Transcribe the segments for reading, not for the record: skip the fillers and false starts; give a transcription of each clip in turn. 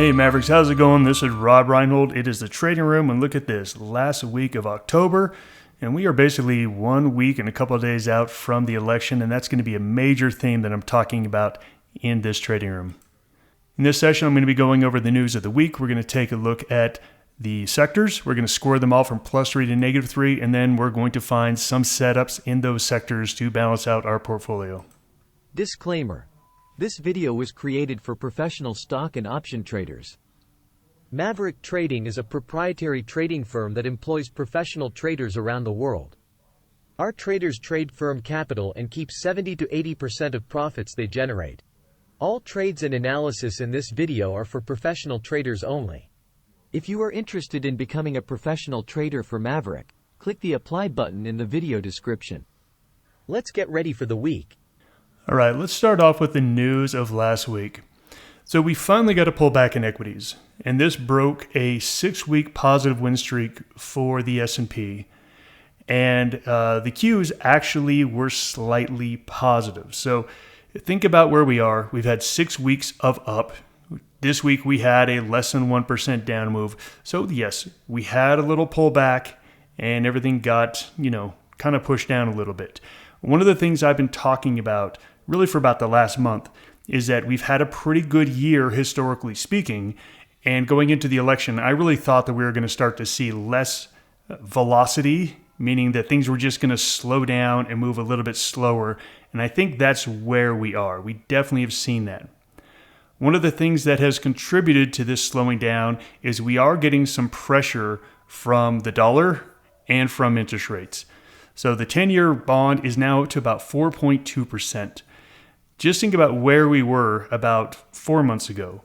Hey Mavericks, how's it going? This is Rob Reinhold. It is the Trading Room, and look at this, last week of October, and we are basically 1 week and a couple of days out from the election, and that's going to be a major theme that I'm talking about in this Trading Room. In this session, I'm going to be going over the news of the week. We're going to take a look at the sectors. We're going to score them all from +3 to -3, and then we're going to find some setups in those sectors to balance out our portfolio. Disclaimer. This video was created for professional stock and option traders. Maverick Trading is a proprietary trading firm that employs professional traders around the world. Our traders trade firm capital and keep 70 to 80% of profits they generate. All trades and analysis in this video are for professional traders only. If you are interested in becoming a professional trader for Maverick, click the apply button in the video description. Let's get ready for the week. All right, let's start off with the news of last week. So we finally got a pullback in equities, and this broke a 6-week positive win streak for the S&P. And the Qs actually were slightly positive. So think about where we are. We've had 6 weeks of up. This week we had a less than 1% down move. So yes, we had a little pullback and everything got, kind of pushed down a little bit. One of the things I've been talking about really for about the last month is that we've had a pretty good year historically speaking, and going into the election, I really thought that we were going to start to see less velocity, meaning that things were just going to slow down and move a little bit slower, and I think that's where we are. We definitely have seen that. One of the things that has contributed to this slowing down is we are getting some pressure from the dollar and from interest rates. So the 10-year bond is now up to about 4.2%. Just think about where we were about 4 months ago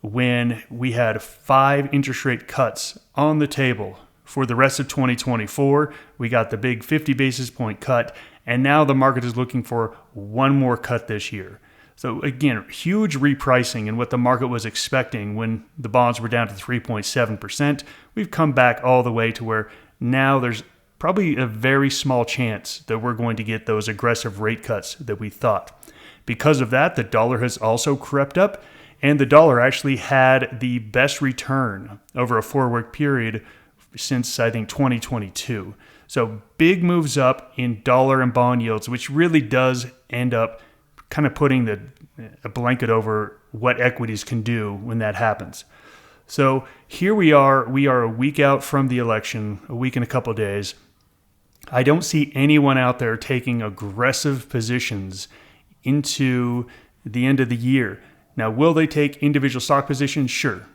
when we had 5 interest rate cuts on the table for the rest of 2024. We got the big 50 basis point cut, and now the market is looking for one more cut this year. So again, huge repricing in what the market was expecting when the bonds were down to 3.7%. We've come back all the way to where now there's probably a very small chance that we're going to get those aggressive rate cuts that we thought. Because of that, the dollar has also crept up, and the dollar actually had the best return over a 4-week period since, I think, 2022. So big moves up in dollar and bond yields, which really does end up kind of putting a blanket over what equities can do when that happens. So here we are a week out from the election, a week and a couple of days. I don't see anyone out there taking aggressive positions into the end of the year. Now, will they take individual stock positions? Sure.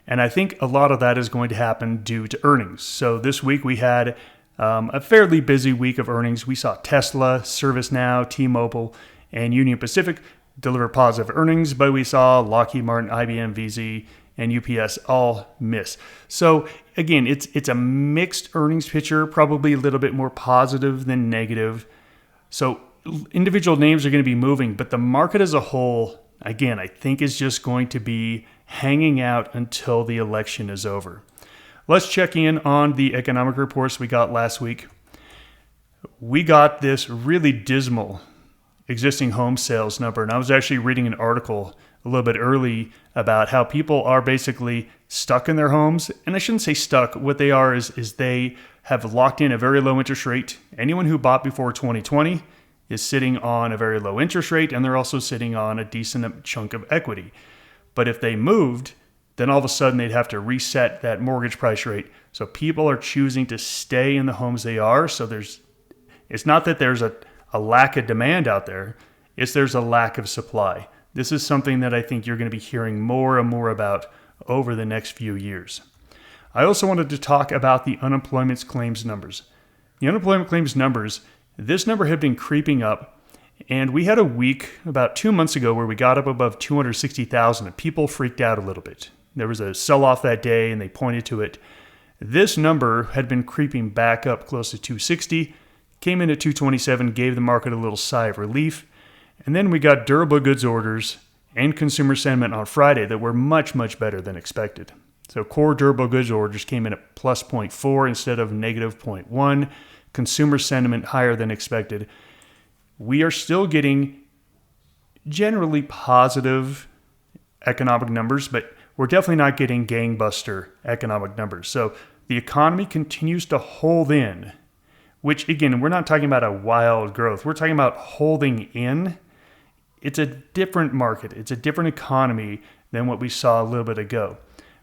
And I think a lot of that is going to happen due to earnings. So this week we had a fairly busy week of earnings. We saw Tesla, ServiceNow, T-Mobile, and Union Pacific deliver positive earnings, but we saw Lockheed Martin, IBM, VZ, and UPS all miss. So again, it's a mixed earnings picture, probably a little bit more positive than negative. So individual names are going to be moving, but the market as a whole, again, I think is just going to be hanging out until the election is over. Let's check in on the economic reports we got last week. We got this really dismal existing home sales number, and I was actually reading an article a little bit early about how people are basically stuck in their homes. And I shouldn't say stuck. What they are is they have locked in a very low interest rate. Anyone who bought before 2020 is sitting on a very low interest rate, and they're also sitting on a decent chunk of equity. But if they moved, then all of a sudden they'd have to reset that mortgage price rate. So people are choosing to stay in the homes they are. So it's not that there's a lack of demand out there, there's a lack of supply. This is something that I think you're going to be hearing more and more about over the next few years. I also wanted to talk about the unemployment claims numbers. The unemployment claims numbers, this number had been creeping up, and we had a week about 2 months ago where we got up above 260,000, and people freaked out a little bit. There was a sell-off that day, and they pointed to it. This number had been creeping back up close to 260, came in at 227, gave the market a little sigh of relief, and then we got durable goods orders and consumer sentiment on Friday that were much, much better than expected. So core durable goods orders came in at plus 0.4 instead of negative 0.1. Consumer sentiment higher than expected. We are still getting generally positive economic numbers, but we're definitely not getting gangbuster economic numbers. So the economy continues to hold in, which again, we're not talking about a wild growth. We're talking about holding in. It's a different market. It's a different economy than what we saw a little bit ago.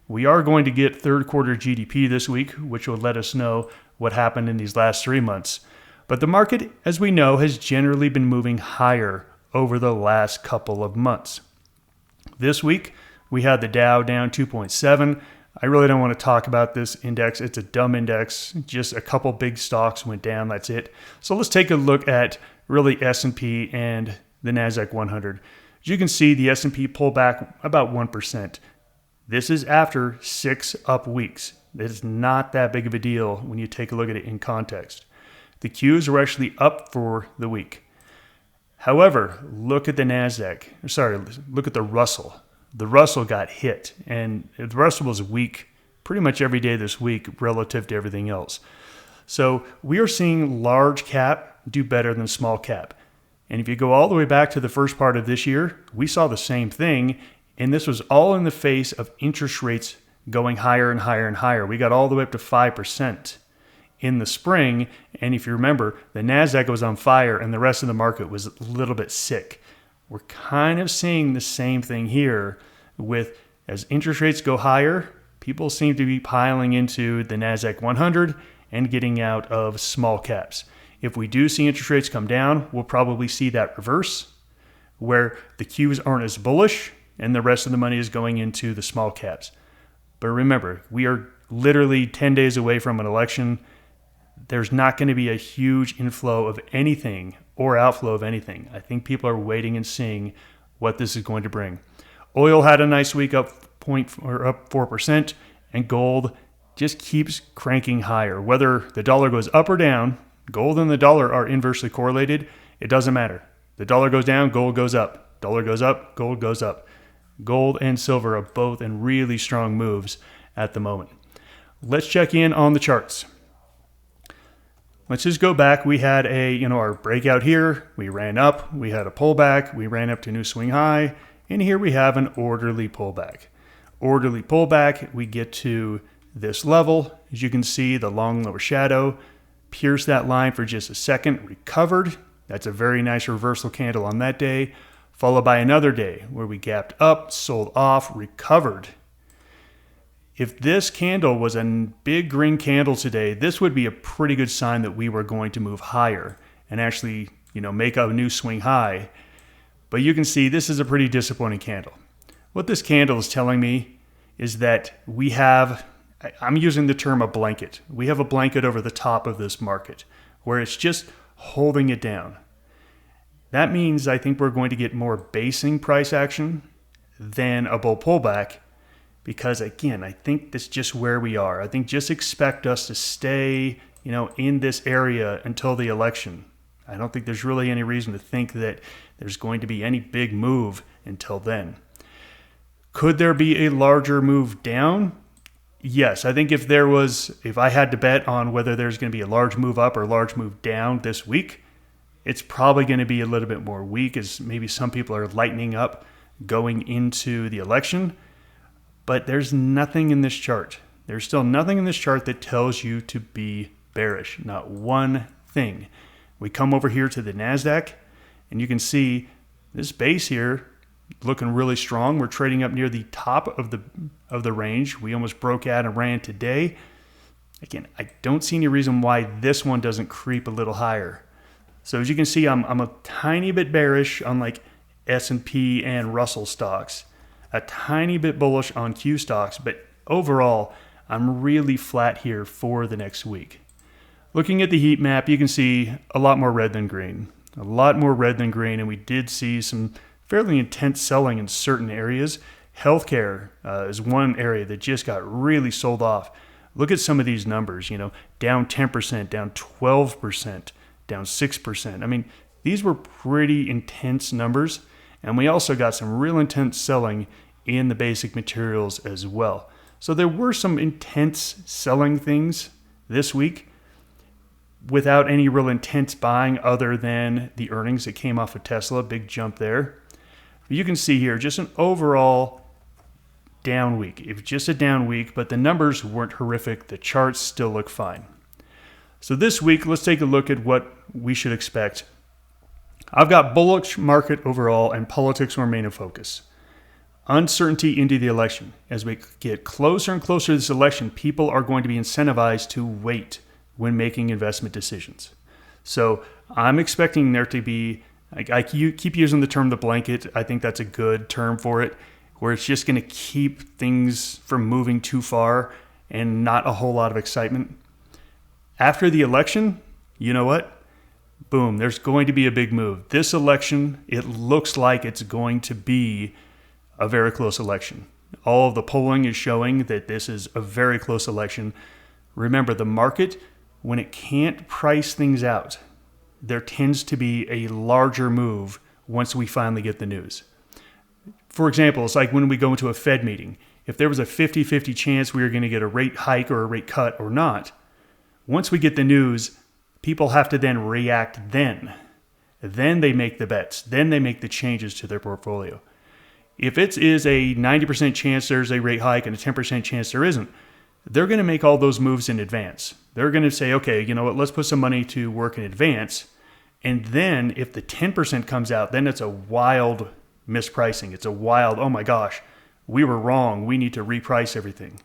We are going to get third quarter GDP this week, which will let us know what happened in these last 3 months. But the market, as we know, has generally been moving higher over the last couple of months. This week, we had the Dow down 2.7. I really don't want to talk about this index. It's a dumb index. Just a couple big stocks went down. That's it. So let's take a look at really S&P and the NASDAQ 100. As you can see, the S&P pulled back about 1%. This is after 6 up weeks. It's not that big of a deal when you take a look at it in context. The Qs were actually up for the week. However, look at the look at the Russell. The Russell got hit, and the Russell was weak pretty much every day this week relative to everything else. So we are seeing large cap do better than small cap. And if you go all the way back to the first part of this year, we saw the same thing, and this was all in the face of interest rates going higher and higher and higher. We got all the way up to 5% in the spring, and if you remember, the NASDAQ was on fire and the rest of the market was a little bit sick. We're kind of seeing the same thing here with, as interest rates go higher, people seem to be piling into the NASDAQ 100 and getting out of small caps. If we do see interest rates come down, we'll probably see that reverse, where the Qs aren't as bullish and the rest of the money is going into the small caps. But remember, we are literally 10 days away from an election. There's not going to be a huge inflow of anything or outflow of anything. I think people are waiting and seeing what this is going to bring. Oil had a nice week, up 4%, and gold just keeps cranking higher. Whether the dollar goes up or down, gold and the dollar are inversely correlated. It doesn't matter. The dollar goes down, gold goes up. Dollar goes up, gold goes up. Gold and silver are both in really strong moves at the moment. Let's check in on the charts. Let's just go back. We had our breakout here. We ran up. We had a pullback. We ran up to a new swing high. And here we have an orderly pullback. Orderly pullback. We get to this level. As you can see, the long lower shadow pierced that line for just a second, recovered. That's a very nice reversal candle on that day, followed by another day where we gapped up, sold off, recovered. If this candle was a big green candle today, this would be a pretty good sign that we were going to move higher and actually, make a new swing high. But you can see this is a pretty disappointing candle. What this candle is telling me is that I'm using the term a blanket. We have a blanket over the top of this market where it's just holding it down. That means I think we're going to get more basing price action than a bull pullback. Because again, I think that's just where we are. I think just expect us to stay, in this area until the election. I don't think there's really any reason to think that there's going to be any big move until then. Could there be a larger move down? Yes, I think if I had to bet on whether there's going to be a large move up or a large move down this week, it's probably going to be a little bit more weak, as maybe some people are lightening up going into the election. But there's nothing in this chart. There's still nothing in this chart that tells you to be bearish. Not one thing. We come over here to the NASDAQ, and you can see this base here looking really strong. We're trading up near the top of the range. We almost broke out and ran today. Again, I don't see any reason why this one doesn't creep a little higher. So as you can see, I'm a tiny bit bearish on like S&P and Russell stocks. A tiny bit bullish on Q stocks, but overall, I'm really flat here for the next week. Looking at the heat map, you can see a lot more red than green. A lot more red than green, and we did see some fairly intense selling in certain areas. Healthcare is one area that just got really sold off. Look at some of these numbers, down 10%, down 12%, down 6%. I mean, these were pretty intense numbers. And we also got some real intense selling in the basic materials as well. So there were some intense selling things this week without any real intense buying other than the earnings that came off of Tesla, big jump there. But you can see here just an overall down week. It was just a down week, but the numbers weren't horrific. The charts still look fine. So this week, let's take a look at what we should expect. I've got bullish market overall, and politics will remain in focus. Uncertainty into the election. As we get closer and closer to this election, people are going to be incentivized to wait when making investment decisions. So I'm expecting there to be, I keep using the term the blanket. I think that's a good term for it, where it's just going to keep things from moving too far and not a whole lot of excitement. After the election, you know what? Boom, there's going to be a big move. This election, it looks like it's going to be a very close election. All of the polling is showing that this is a very close election. Remember, the market, when it can't price things out, there tends to be a larger move once we finally get the news. For example, it's like when we go into a Fed meeting. If there was a 50-50 chance we were going to get a rate hike or a rate cut or not, once we get the news, people have to then react then. Then they make the bets. Then they make the changes to their portfolio. If it is a 90% chance there's a rate hike and a 10% chance there isn't, they're going to make all those moves in advance. They're going to say, okay, you know what, let's put some money to work in advance. And then if the 10% comes out, then it's a wild mispricing. It's a wild, oh my gosh, we were wrong. We need to reprice everything.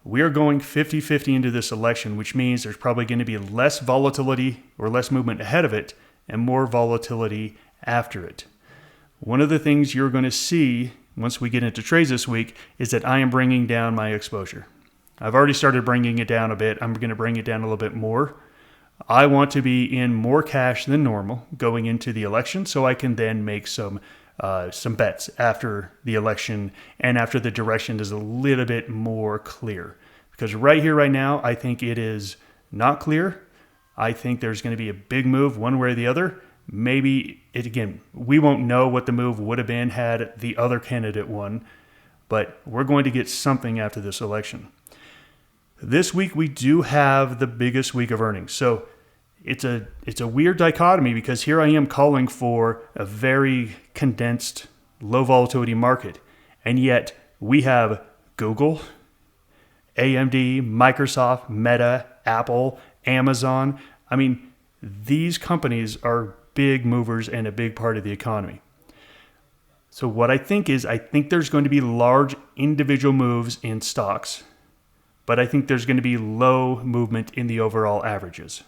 We are going 50-50 into this election, which means there's probably going to be less volatility or less movement ahead of it and more volatility after it. One of the things you're going to see once we get into trades this week is that I am bringing down my exposure. I've already started bringing it down a bit. I'm going to bring it down a little bit more. I want to be in more cash than normal going into the election so I can then make some bets after the election and after the direction is a little bit more clear. Because right here, right now, I think it is not clear. I think there's going to be a big move one way or the other. Maybe we won't know what the move would have been had the other candidate won, but we're going to get something after this election. This week, we do have the biggest week of earnings. So it's a weird dichotomy because here I am calling for a very condensed, low volatility market. And yet we have Google, AMD, Microsoft, Meta, Apple, Amazon. I mean, these companies are big movers and a big part of the economy. So what I think there's going to be large individual moves in stocks, but I think there's going to be low movement in the overall averages.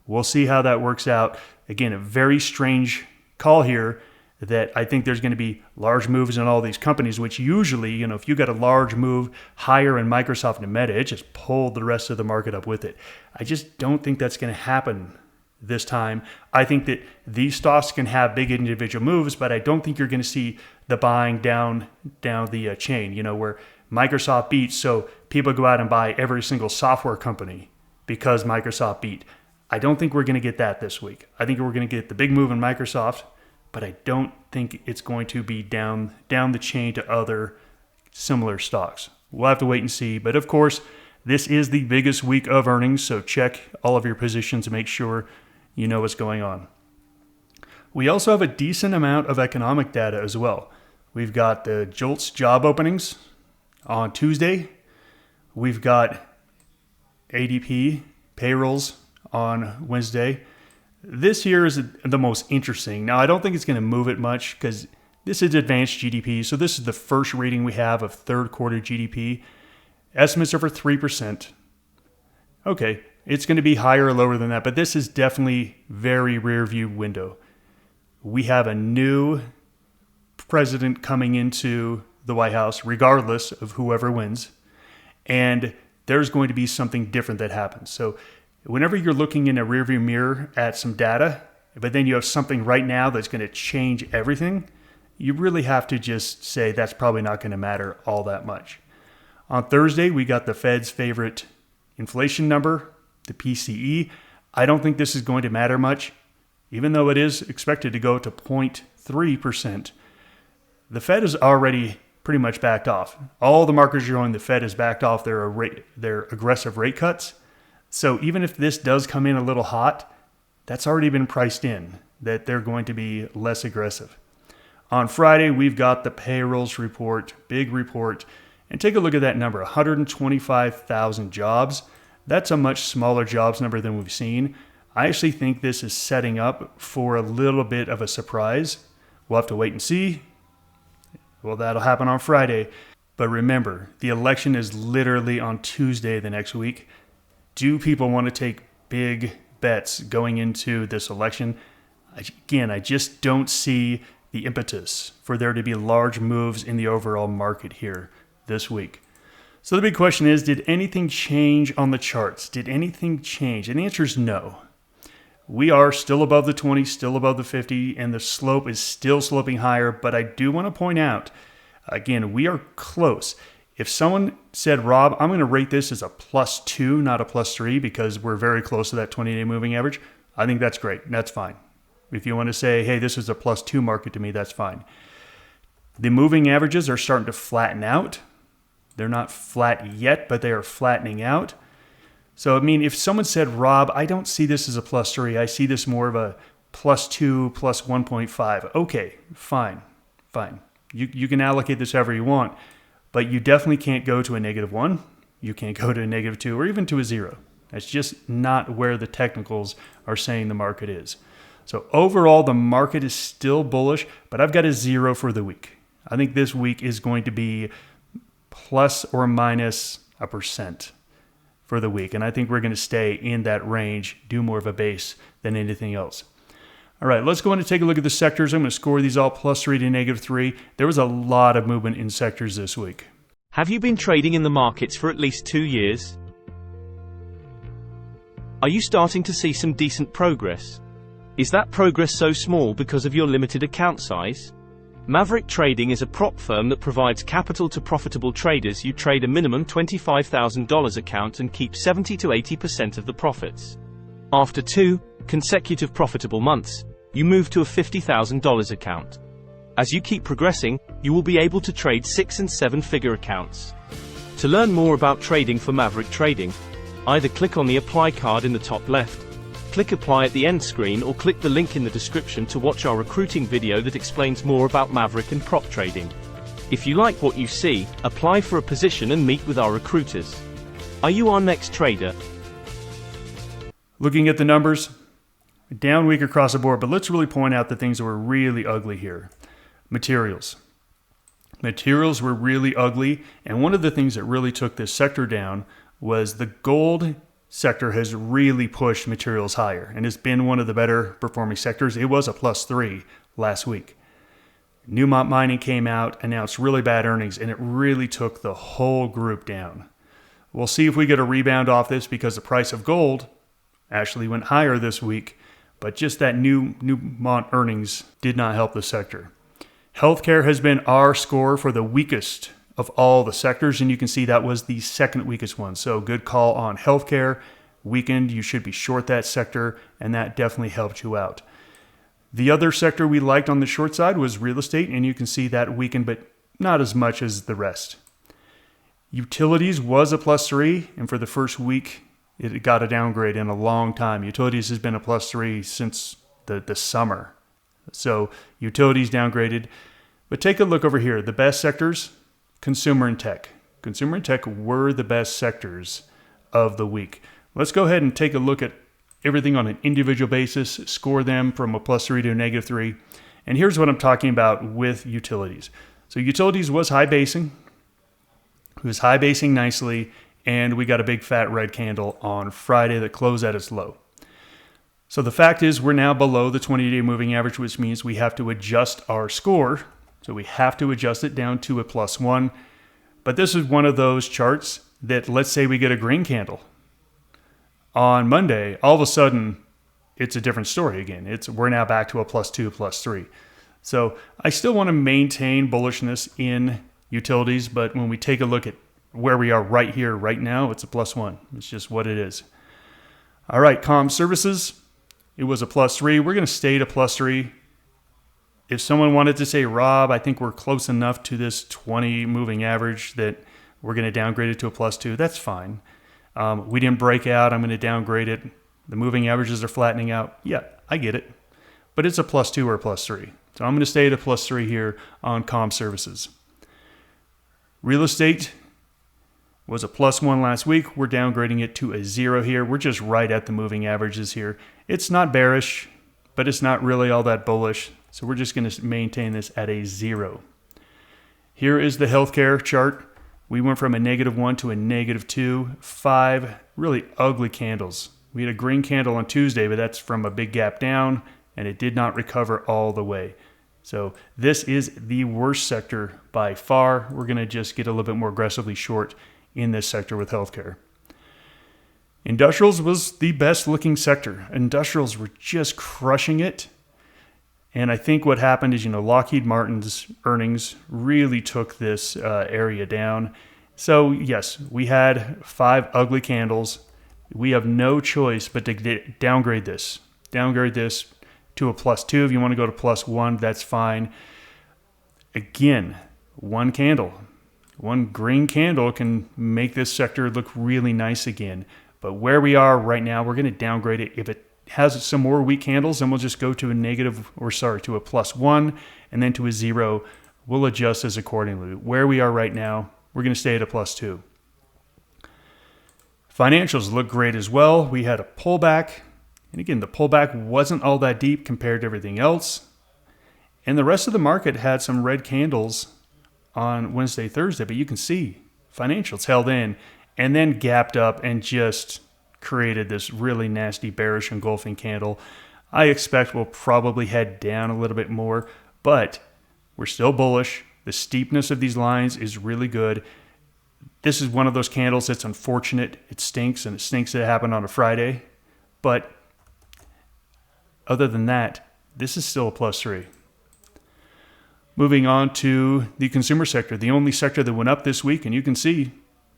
We'll see how that works out. Again, a very strange call here that I think there's going to be large moves in all these companies, which usually, if you got a large move higher in Microsoft and Meta, it just pulled the rest of the market up with it. I just don't think that's going to happen this time. I think that these stocks can have big individual moves, but I don't think you're going to see the buying down the chain, where Microsoft beats, so people go out and buy every single software company because Microsoft beat. I don't think we're going to get that this week. I think we're going to get the big move in Microsoft, but I don't think it's going to be down the chain to other similar stocks. We'll have to wait and see. But of course, this is the biggest week of earnings, so check all of your positions to make sure you know what's going on. We also have a decent amount of economic data as well. We've got the JOLTS job openings on Tuesday. We've got ADP payrolls on Wednesday. This here is the most interesting. Now, I don't think it's going to move it much because this is advanced GDP. So this is the first reading we have of third quarter GDP. Estimates are for 3%. Okay, it's going to be higher or lower than that, but this is definitely very rear view window. We have a new president coming into the White House, regardless of whoever wins, and there's going to be something different that happens. So whenever you're looking in a rearview mirror at some data, but then you have something right now that's going to change everything, you really have to just say that's probably not going to matter all that much. On Thursday, we got the Fed's favorite inflation number, the PCE. I don't think this is going to matter much, even though it is expected to go to 0.3%. The Fed has already pretty much backed off. All the markers are showing the Fed has backed off their aggressive rate cuts. So even if this does come in a little hot, that's already been priced in, that they're going to be less aggressive. On Friday, we've got the payrolls report, big report, and take a look at that number, 125,000 jobs. That's a much smaller jobs number than we've seen. I actually think this is setting up for a little bit of a surprise. We'll have to wait and see. Well, that'll happen on Friday. But remember, the election is literally on Tuesday the next week. Do people want to take big bets going into this election? Again, I just don't see the impetus for there to be large moves in the overall market here this week. So the big question is, did anything change on the charts? Did anything change? And the answer is no. We are still above the 20, still above the 50, and the slope is still sloping higher. But I do want to point out, again, we are close. If someone said, Rob, I'm going to rate this as a +2, not a +3, because we're very close to that 20-day moving average, I think that's great. That's fine. If you want to say, hey, this is a +2 market to me, that's fine. The moving averages are starting to flatten out. They're not flat yet, but they are flattening out. So, I mean, if someone said, Rob, I don't see this as a +3, I see this more of a +2, +1.5. Okay, fine. You can allocate this however you want, but you definitely can't go to a -1. You can't go to a -2 or even to a 0. That's just not where the technicals are saying the market is. So overall, the market is still bullish, but I've got a 0 for the week. I think this week is going to be ±1% for the week. And I think we're going to stay in that range, do more of a base than anything else. All right, let's go in and take a look at the sectors. I'm going to score these all +3 to -3. There was a lot of movement in sectors this week. Have you been trading in the markets for at least 2 years? Are you starting to see some decent progress? Is that progress so small because of your limited account size? Maverick Trading is a prop firm that provides capital to profitable traders. You trade a minimum $25,000 account and keep 70 to 80% of the profits. After 2 consecutive profitable months, you move to a $50,000 account. As you keep progressing, you will be able to trade 6- and 7-figure accounts. To learn more about trading for Maverick Trading, either click on the Apply card in the top left, click Apply at the end screen, or click the link in the description to watch our recruiting video that explains more about Maverick and prop trading. If you like what you see, apply for a position and meet with our recruiters. Are you our next trader? Looking at the numbers, down week across the board, but let's really point out the things that were really ugly here. Materials. Materials were really ugly, and one of the things that really took this sector down was the gold sector has really pushed materials higher, and it's been one of the better performing sectors. It was a +3 last week. Newmont Mining came out, announced really bad earnings, and it really took the whole group down. We'll see if we get a rebound off this because the price of gold actually went higher this week, but just that Newmont earnings did not help the sector. Healthcare has been our score for the weakest of all the sectors, and you can see that was the second weakest one. So good call on healthcare. Weakened, you should be short that sector, and that definitely helped you out. The other sector we liked on the short side was real estate, and you can see that weakened, but not as much as the rest. Utilities was a +3, and for the first week, it got a downgrade in a long time. Utilities has been a +3 since the summer. So utilities downgraded. But take a look over here. The best sectors, consumer and tech. Consumer and tech were the best sectors of the week. Let's go ahead and take a look at everything on an individual basis, score them from a +3 to a -3. And here's what I'm talking about with utilities. So utilities was high basing. It was high basing nicely, and we got a big fat red candle on Friday that closed at its low. So the fact is we're now below the 20-day moving average, which means we have to adjust our score. So we have to adjust it down to a +1. But this is one of those charts that, let's say we get a green candle on Monday, all of a sudden it's a different story again. We're now back to a +2, +3. So I still want to maintain bullishness in utilities, but when we take a look at where we are right here, right now, it's a +1. It's just what it is. All right, comm services, it was a +3. We're going to stay to +3. If someone wanted to say, Rob, I think we're close enough to this 20 moving average that we're going to downgrade it to a +2, that's fine. We didn't break out. I'm going to downgrade it. The moving averages are flattening out. Yeah, I get it. But it's a +2 or a +3. So I'm going to stay at a +3 here on comm services. Real estate was a +1 last week. We're downgrading it to a 0 here. We're just right at the moving averages here. It's not bearish, but it's not really all that bullish. So we're just going to maintain this at a 0. Here is the healthcare chart. We went from a -1 to a -2. 5 really ugly candles. We had a green candle on Tuesday, but that's from a big gap down, and it did not recover all the way. So this is the worst sector by far. We're going to just get a little bit more aggressively short in this sector with healthcare. Industrials was the best looking sector. Industrials were just crushing it. And I think what happened is, Lockheed Martin's earnings really took this area down. So yes, we had 5 ugly candles. We have no choice but to downgrade this. Downgrade this to a +2. If you want to go to +1, that's fine. Again, one candle. One green candle can make this sector look really nice again. But where we are right now, we're going to downgrade it. If it has some more weak candles, then we'll just go to a to a +1 and then to a 0. We'll adjust this accordingly. Where we are right now, we're going to stay at a +2. Financials look great as well. We had a pullback. And again, the pullback wasn't all that deep compared to everything else. And the rest of the market had some red candles on Wednesday, Thursday, but you can see financials held in and then gapped up and just created this really nasty bearish engulfing candle. I expect we'll probably head down a little bit more, but we're still bullish. The steepness of these lines is really good. This is one of those candles that's unfortunate. It stinks, and it stinks that it happened on a Friday. But other than that, this is still a +3. Moving on to the consumer sector, the only sector that went up this week, and you can see,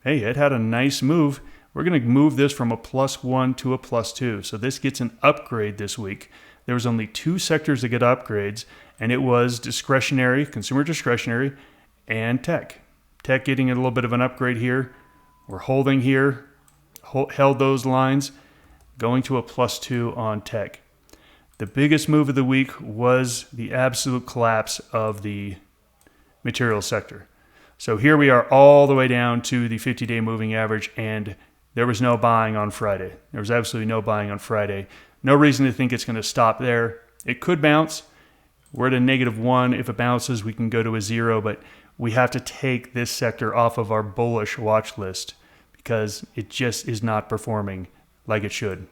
hey, it had a nice move. We're going to move this from a +1 to a +2. So this gets an upgrade this week. There was only 2 sectors that get upgrades, and it was discretionary, consumer discretionary, and tech. Tech getting a little bit of an upgrade here. We're holding here, held those lines, going to a +2 on tech. The biggest move of the week was the absolute collapse of the materials sector. So here we are all the way down to the 50-day moving average, and there was no buying on Friday. There was absolutely no buying on Friday. No reason to think it's going to stop there. It could bounce. We're at a -1. If it bounces, we can go to a 0, but we have to take this sector off of our bullish watch list because it just is not performing like it should.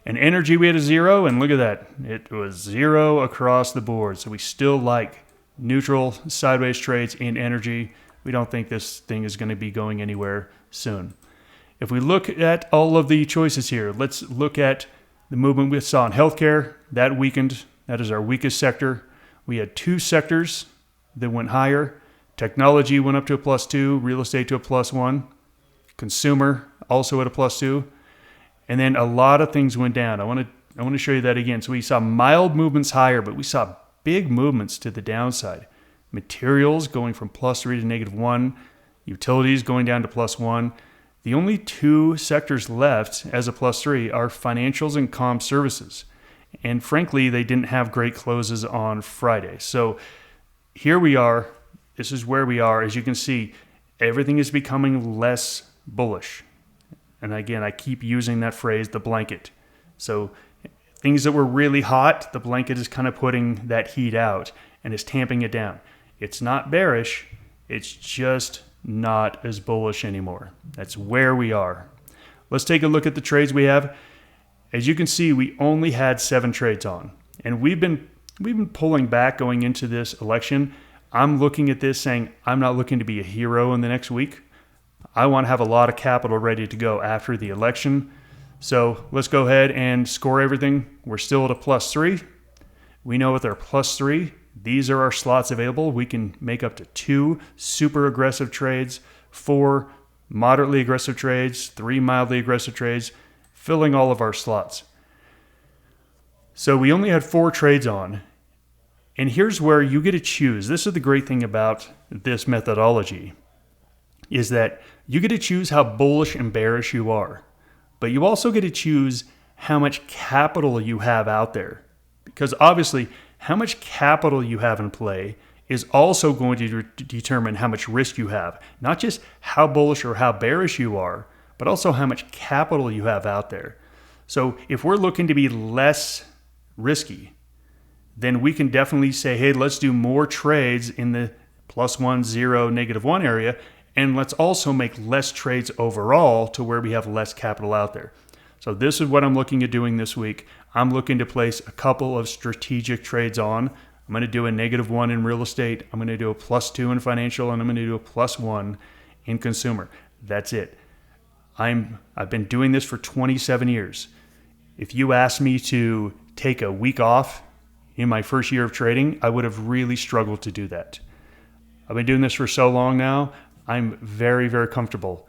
And energy, we had a 0, and look at that. It was 0 across the board. So we still like neutral sideways trades in energy. We don't think this thing is going to be going anywhere soon. If we look at all of the choices here, let's look at the movement we saw in healthcare. That weakened. That is our weakest sector. We had 2 sectors that went higher. Technology went up to a +2, real estate to a +1, consumer also at a +2. And then a lot of things went down. I want to show you that again. So we saw mild movements higher, but we saw big movements to the downside. Materials going from +3 to -1. Utilities going down to +1. The only 2 sectors left as a +3 are financials and comm services. And frankly, they didn't have great closes on Friday. So here we are. This is where we are. As you can see, everything is becoming less bullish. And again, I keep using that phrase, the blanket. So things that were really hot, the blanket is kind of putting that heat out and is tamping it down. It's not bearish. It's just not as bullish anymore. That's where we are. Let's take a look at the trades we have. As you can see, we only had 7 trades on. And we've been pulling back going into this election. I'm looking at this saying, I'm not looking to be a hero in the next week. I want to have a lot of capital ready to go after the election. So let's go ahead and score everything. We're still at a +3. We know with our +3, these are our slots available. We can make up to 2 super aggressive trades, 4 moderately aggressive trades, 3 mildly aggressive trades, filling all of our slots. So we only had 4 trades on. And here's where you get to choose. This is the great thing about this methodology, is that you get to choose how bullish and bearish you are. But you also get to choose how much capital you have out there. Because obviously, how much capital you have in play is also going to determine how much risk you have. Not just how bullish or how bearish you are, but also how much capital you have out there. So if we're looking to be less risky, then we can definitely say, hey, let's do more trades in the +1, 0, -1 area, and let's also make less trades overall to where we have less capital out there. So this is what I'm looking at doing this week. I'm looking to place a couple of strategic trades on. I'm going to do a -1 in real estate. I'm going to do a +2 in financial, and I'm going to do a +1 in consumer. That's it. I've been doing this for 27 years. If you asked me to take a week off in my first year of trading, I would have really struggled to do that. I've been doing this for so long now, I'm very, very comfortable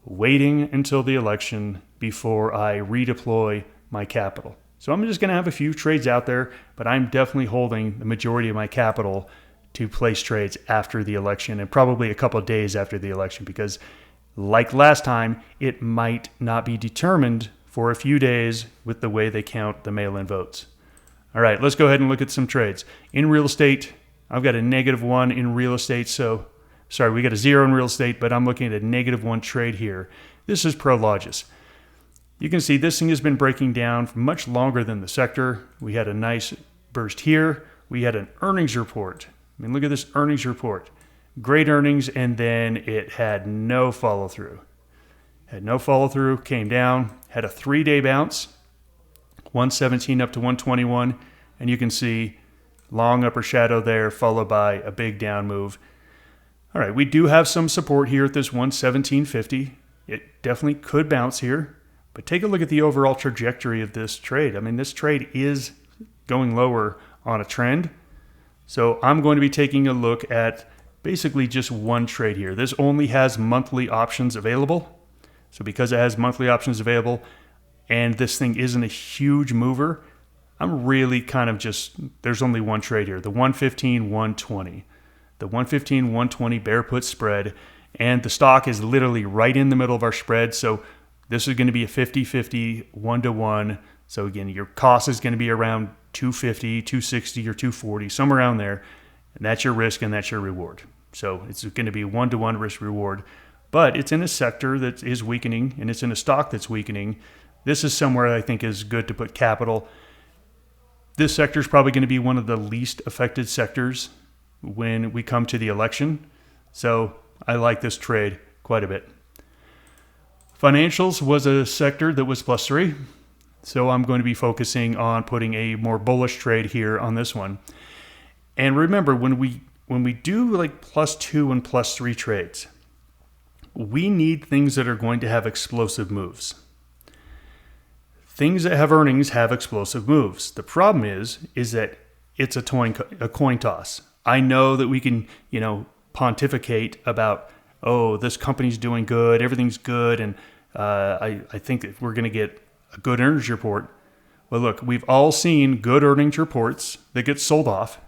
waiting until the election before I redeploy my capital. So I'm just going to have a few trades out there, but I'm definitely holding the majority of my capital to place trades after the election and probably a couple of days after the election, because like last time, it might not be determined for a few days with the way they count the mail-in votes. All right, let's go ahead and look at some trades. In real estate, I've got a -1 in real estate. So, sorry, we got a 0 in real estate, but I'm looking at a -1 trade here. This is Prologis. You can see this thing has been breaking down for much longer than the sector. We had a nice burst here. We had an earnings report. I mean, look at this earnings report. Great earnings, and then it had no follow-through. Came down, had a 3-day bounce, 117 up to 121, and you can see long upper shadow there, followed by a big down move. All right, we do have some support here at this 117.50. It definitely could bounce here, but take a look at the overall trajectory of this trade. I mean, this trade is going lower on a trend. So I'm going to be taking a look at basically just one trade here. This only has monthly options available. So because it has monthly options available and this thing isn't a huge mover, I'm really kind of there's only one trade here, the 115-120. The 115-120 bear put spread, and the stock is literally right in the middle of our spread. So this is going to be a 50-50, 1-to-1. So again, your cost is going to be around 250, 260, or 240, somewhere around there. And that's your risk and that's your reward. So it's going to be 1-to-1 risk reward. But it's in a sector that is weakening, and it's in a stock that's weakening. This is somewhere I think is good to put capital. This sector is probably going to be one of the least affected sectors when we come to the election. So I like this trade quite a bit. Financials was a sector that was +3. So I'm going to be focusing on putting a more bullish trade here on this one. And remember, when we do like +2 and +3 trades, we need things that are going to have explosive moves. Things that have earnings have explosive moves. The problem is that it's a coin toss. I know that we can, pontificate about, oh, this company's doing good, everything's good, and I think that we're going to get a good earnings report. Well, look, we've all seen good earnings reports that get sold off.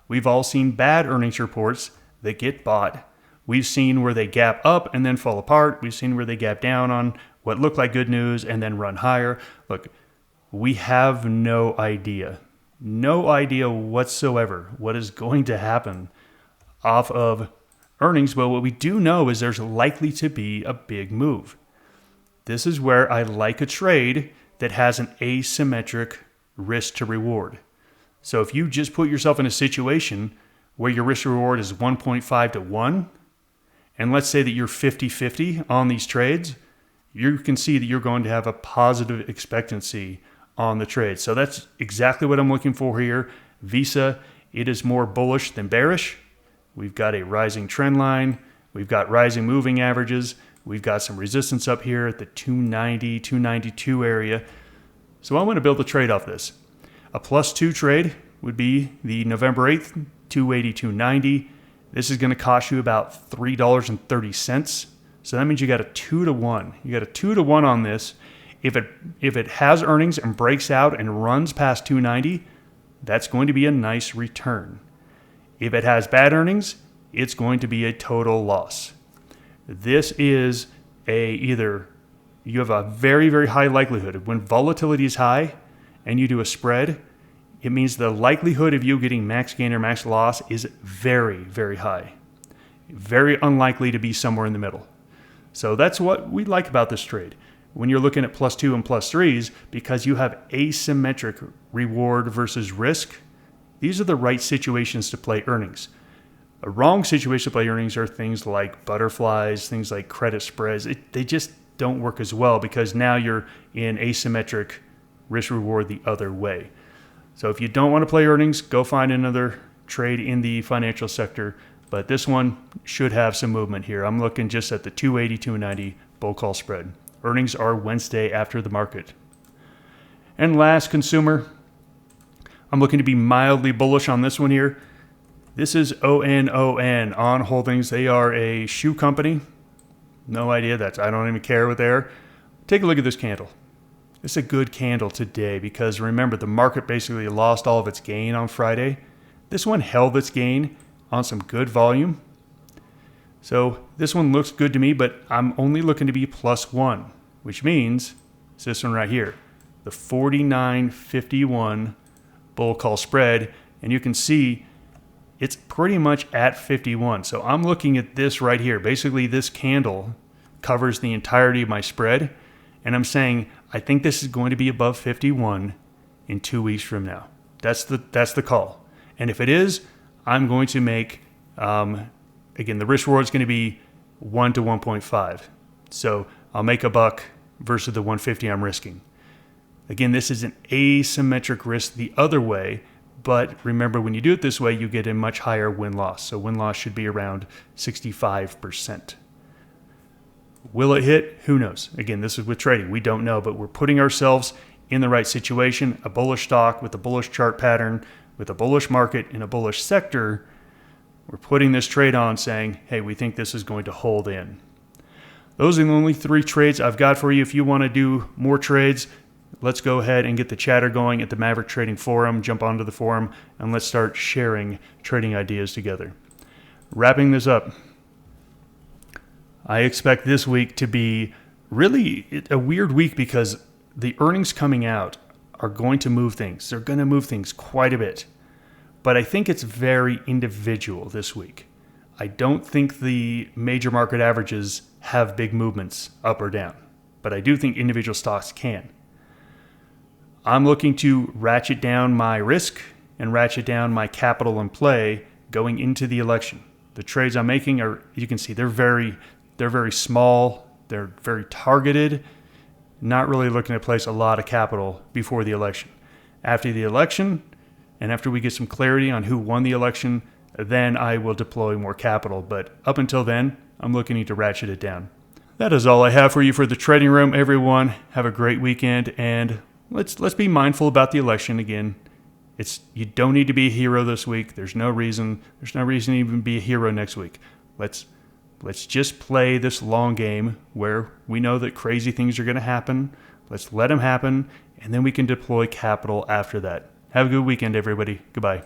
We've all seen bad earnings reports that get bought. We've seen where they gap up and then fall apart. We've seen where they gap down on what looked like good news and then run higher. Look, we have no idea whatsoever what is going to happen off of earnings. But what we do know is there's likely to be a big move. This is where I like a trade that has an asymmetric risk to reward. So if you just put yourself in a situation where your risk to reward is 1.5 to 1, and let's say that you're 50-50 on these trades, you can see that you're going to have a positive expectancy on the trade. So that's exactly what I'm looking for here. Visa, it is more bullish than bearish. We've got a rising trend line. We've got rising moving averages. We've got some resistance up here at the 290, 292 area. So I want to build a trade off this. A +2 trade would be the November 8th, 280, 290. This is going to cost you about $3.30. So that means you got a 2-to-1. You got a 2-to-1 on this. If it has earnings and breaks out and runs past 290, that's going to be a nice return. If it has bad earnings, it's going to be a total loss. This is either you have a very, very high likelihood when volatility is high and you do a spread, it means the likelihood of you getting max gain or max loss is very, very high. Very unlikely to be somewhere in the middle. So that's what we like about this trade. When you're looking at +2 and +3s, because you have asymmetric reward versus risk, these are the right situations to play earnings. A wrong situation to play earnings are things like butterflies, things like credit spreads. They just don't work as well because now you're in asymmetric risk reward the other way. So if you don't want to play earnings, go find another trade in the financial sector. But this one should have some movement here. I'm looking just at the 280, 290 bull call spread. Earnings are Wednesday after the market. And last, consumer. I'm looking to be mildly bullish on this one here. This is ON On Holdings. They are a shoe company. No idea. I don't even care what they are. Take a look at this candle. It's a good candle today because remember, the market basically lost all of its gain on Friday. This one held its gain on some good volume. So this one looks good to me, but I'm only looking to be +1, which means it's this one right here, the 49.51 bull call spread. And you can see it's pretty much at 51. So I'm looking at this right here. Basically, this candle covers the entirety of my spread. And I'm saying, I think this is going to be above 51 in 2 weeks from now. That's the call. And if it is, I'm going to make, again, the risk reward is going to be 1 to 1.5. So I'll make a buck versus the 150 I'm risking. Again, this is an asymmetric risk the other way, but remember, when you do it this way, you get a much higher win-loss. So win-loss should be around 65%. Will it hit? Who knows? Again, this is with trading. We don't know, but we're putting ourselves in the right situation. A bullish stock with a bullish chart pattern, with a bullish market in a bullish sector. We're putting this trade on saying, hey, we think this is going to hold in. Those are the only 3 trades I've got for you. If you want to do more trades, let's go ahead and get the chatter going at the Maverick Trading Forum. Jump onto the forum and let's start sharing trading ideas together. Wrapping this up, I expect this week to be really a weird week because the earnings coming out are going to move things. They're going to move things quite a bit. But I think it's very individual this week. I don't think the major market averages have big movements up or down. But I do think individual stocks can. I'm looking to ratchet down my risk and ratchet down my capital in play going into the election. The trades I'm making are, you can see, they're very small. They're very targeted. Not really looking to place a lot of capital before the election. After the election, and after we get some clarity on who won the election, then I will deploy more capital. But up until then, I'm looking to ratchet it down. That is all I have for you for the trading room, everyone. Have a great weekend, and let's be mindful about the election again. You don't need to be a hero this week. There's no reason to even be a hero next week. Let's just play this long game where we know that crazy things are going to happen. Let's let them happen, and then we can deploy capital after that. Have a good weekend, everybody. Goodbye.